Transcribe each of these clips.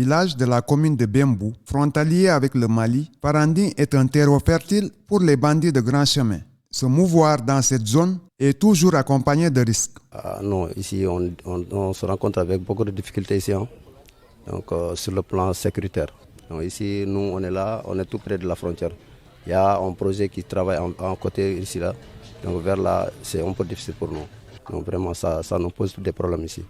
village de la commune de Bembou, frontalier avec le Mali, Parandi est un terreau fertile pour les bandits de grand chemin. Se mouvoir dans cette zone est toujours accompagné de risques. Non, ici on se rencontre avec beaucoup de difficultés ici, donc sur le plan sécuritaire. Donc ici, nous on est là, on est tout près de la frontière. Il y a un projet qui travaille en côté ici là, donc vers là c'est un peu difficile pour nous. Donc vraiment ça nous pose des problèmes ici.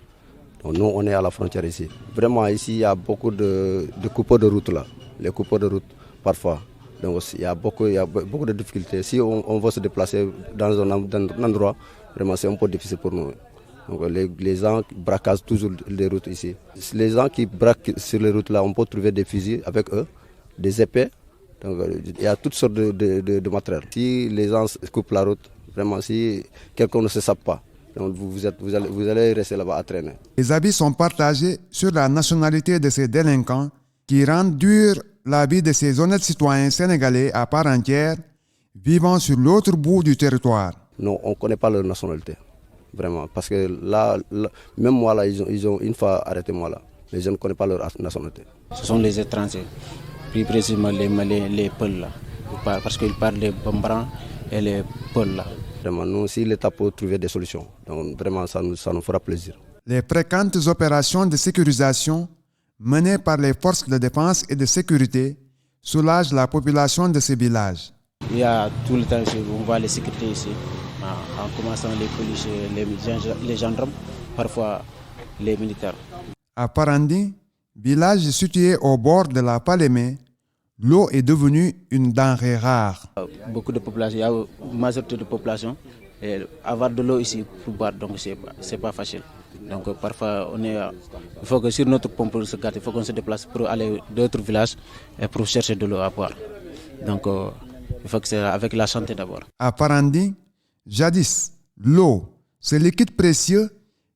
Donc nous on est à la frontière ici. Vraiment ici il y a beaucoup de coupures de route là, les coupures de route parfois. Donc il y a beaucoup de difficultés. Si on veut se déplacer dans un endroit, vraiment c'est un peu difficile pour nous. Donc les gens braquent toujours les routes ici. Les gens qui braquent sur les routes là, on peut trouver des fusils avec eux, des épées. Donc il y a toutes sortes de matériel. Si les gens coupent la route, vraiment si quelqu'un ne se sape pas, donc vous allez rester là-bas à traîner. Les avis sont partagés sur la nationalité de ces délinquants qui rendent dur la vie de ces honnêtes citoyens sénégalais à part entière, vivant sur l'autre bout du territoire. Non, on ne connaît pas leur nationalité, vraiment. Parce que là même moi, là, ils ont une fois arrêté moi, là. Mais je ne connais pas leur nationalité. Ce sont les étrangers, plus précisément les Malais, les Peuls, là. Parce qu'ils parlent des Bambrans et les Peuls, là. Vraiment, nous, si l'État peut trouver des solutions, donc vraiment, ça nous fera plaisir. Les fréquentes opérations de sécurisation menées par les forces de défense et de sécurité soulagent la population de ces villages. Il y a tout le temps, on voit les sécurités ici, en commençant les policiers, les gendarmes, parfois les militaires. À Parandi, village situé au bord de la Palémé, l'eau est devenue une denrée rare. Beaucoup de population, il y a une majorité de population, et avoir de l'eau ici pour boire, donc c'est pas facile. Donc parfois, il faut que sur notre pompe pour se gâter, il faut qu'on se déplace pour aller d'autres villages et pour chercher de l'eau à boire. Donc il faut que c'est avec la santé d'abord. À Parandi, jadis, l'eau, ce liquide précieux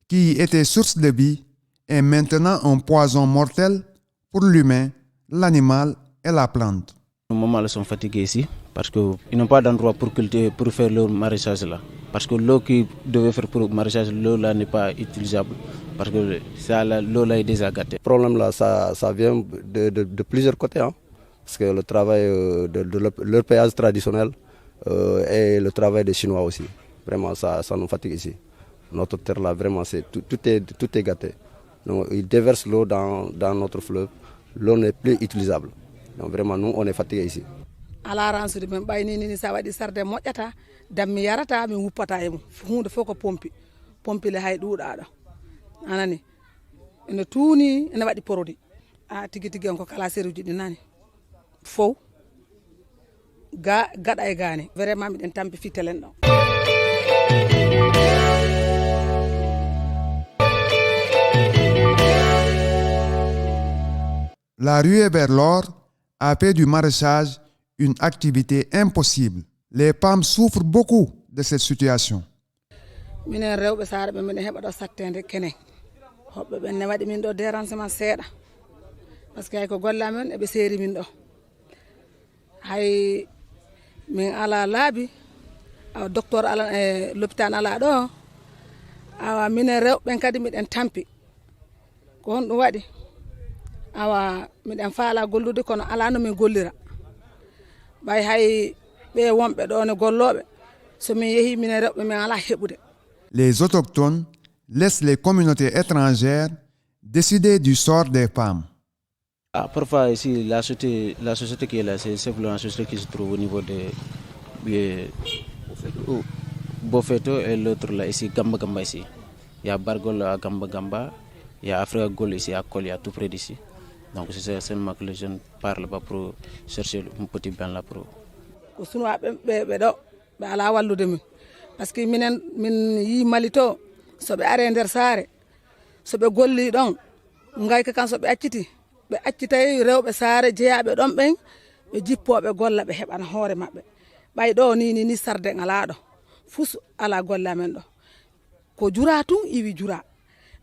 qui était source de vie, est maintenant un poison mortel pour l'humain, l'animal et la plante. Nos mamans ils sont fatigués ici parce qu'ils n'ont pas d'endroit pour cultiver, pour faire leur maraîchage là. Parce que l'eau qu'ils devaient faire pour le maraîchage, l'eau là n'est pas utilisable. Parce que l'eau là est déjà gâtée. Le problème là, ça vient de plusieurs côtés. Parce que le travail de leur péage traditionnel et le travail des Chinois aussi. Vraiment, ça nous fatigue ici. Notre terre là, vraiment, tout est gâté. Donc, ils déversent l'eau dans notre fleuve. L'eau n'est plus utilisable. Donc vraiment, nous, on est fatigués ici. Ala ransude men ɓayni ni sa waɗi sarde moƴƴata dammi yarata min wuppata e mum hunde fof ko pompile hay ɗuuɗaɗo anani ene tuuni ene waɗi produit tigui tigui on ko kala séruji ɗi nani fof gaɗa e gane vraiment miɗen tampi fitelen ɗo. La ruée vers l'or a fait du maraîchage une activité impossible. Les femmes souffrent beaucoup de cette situation. Minen rewɓe saare ɓe minen heɓa ɗo sattede kenen hoɓɓe ɓen ne waɗi min ɗo dérangement seeɗa par ce que hay ko golle amen eɓe seeri min ɗo hay min ala laabi awa docteur ala e l'hôpital ala ɗo awa minen rewɓen kadi miɗen tampi ko honɗum waɗi awa miɗen faala gollude kono ala no min gollira ɓay hay ɓe wonɓe ɗo ne golloɓe so min yeehi minen rewɓe min ala heɓude. Les autochtones laissent les communautés étrangères décider du sort des femmes. Parfois ici la société qui est là, c'est simplement la société qui se trouve au niveau de Bofeto et l'autre là ici Gamba Gamba ici. Il y a Bargol à Gamba Gamba, il y a Afrika Gol ici à Kolia tout près d'ici. Donc c'est seulement que les jeunes parlent pas pour chercher un petit bain là pour. Ko sunoɓe ɓe ɗo ɓe ala wallude min par ce que min yi Mali to soɓe are nder saare soɓe golli ɗon gayka kan soɓe accitay rewɓe saare jeeyaɓe ɗon ɓen ɓe jippoɓe golla ɓe heɓana hoore maɓɓe ɓay ɗo ni sarde ala ɗo fus ala golle amen ɗo ko jura tun iwi jura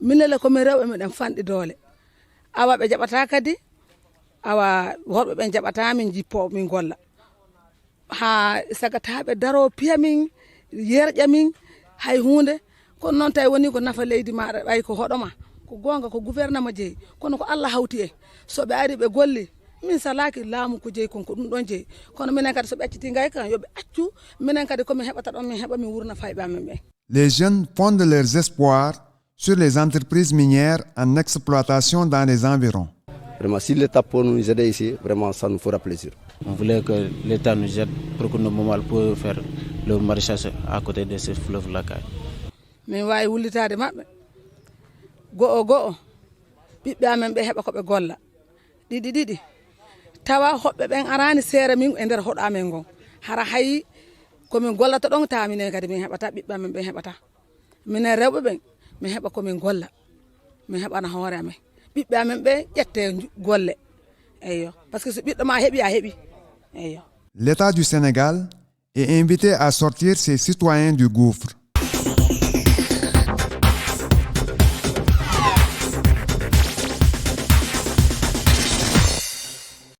minele komin rewɓe miɗen fanɗi doole awa ɓe jaɓata kadi awa worɓe ɓen jaɓata min jippo min golla ha sagataɓe daro piya min yerƴa min hay hunde kono noon tawi woni ko nafa leydi maɗa ɓay ko hoɗoma ko gonga ko gouvernement jeeyi kono ko Allah hawti en so ɓe ari ɓe golli min salaki laamu ko jeeyi konko ɗum ɗon jeeyi kono minen kadi so ɓe acciti ngay kan yoɓe accu minen kadi komin heɓata ɗon min heɓa min wurna fayɓe amen ɓen. Les jeunes fondent leurs espoirs sur les entreprises minières en exploitation dans les environs. Vraiment, si l'État peut nous aider ici, vraiment, ça nous fera plaisir. On voulait que l'État nous aide pour que nos mamans puissent faire le maraîchage à côté de ce fleuve-là. min wawi wullitade mabɓe go'o ɓiɓɓe amen ɓe heɓa koɓe golla ɗiɗi tawa hoɓɓe ɓen arani seere min e nder hoɗo amen gon hara hayi komin gollata ɗon tawa minen kadi min heɓata ɓiɓɓe amen ɓe heɓata minen rewɓe ɓen min heɓa komin golla min heɓana hoore amen ɓiɓɓe amen ɓe ƴette golle eyyo par ce que so ɓiɗɗo ma heeɓi a heeɓi eyyo. L'État du Sénégal est invité à sortir ses citoyens du gouffre.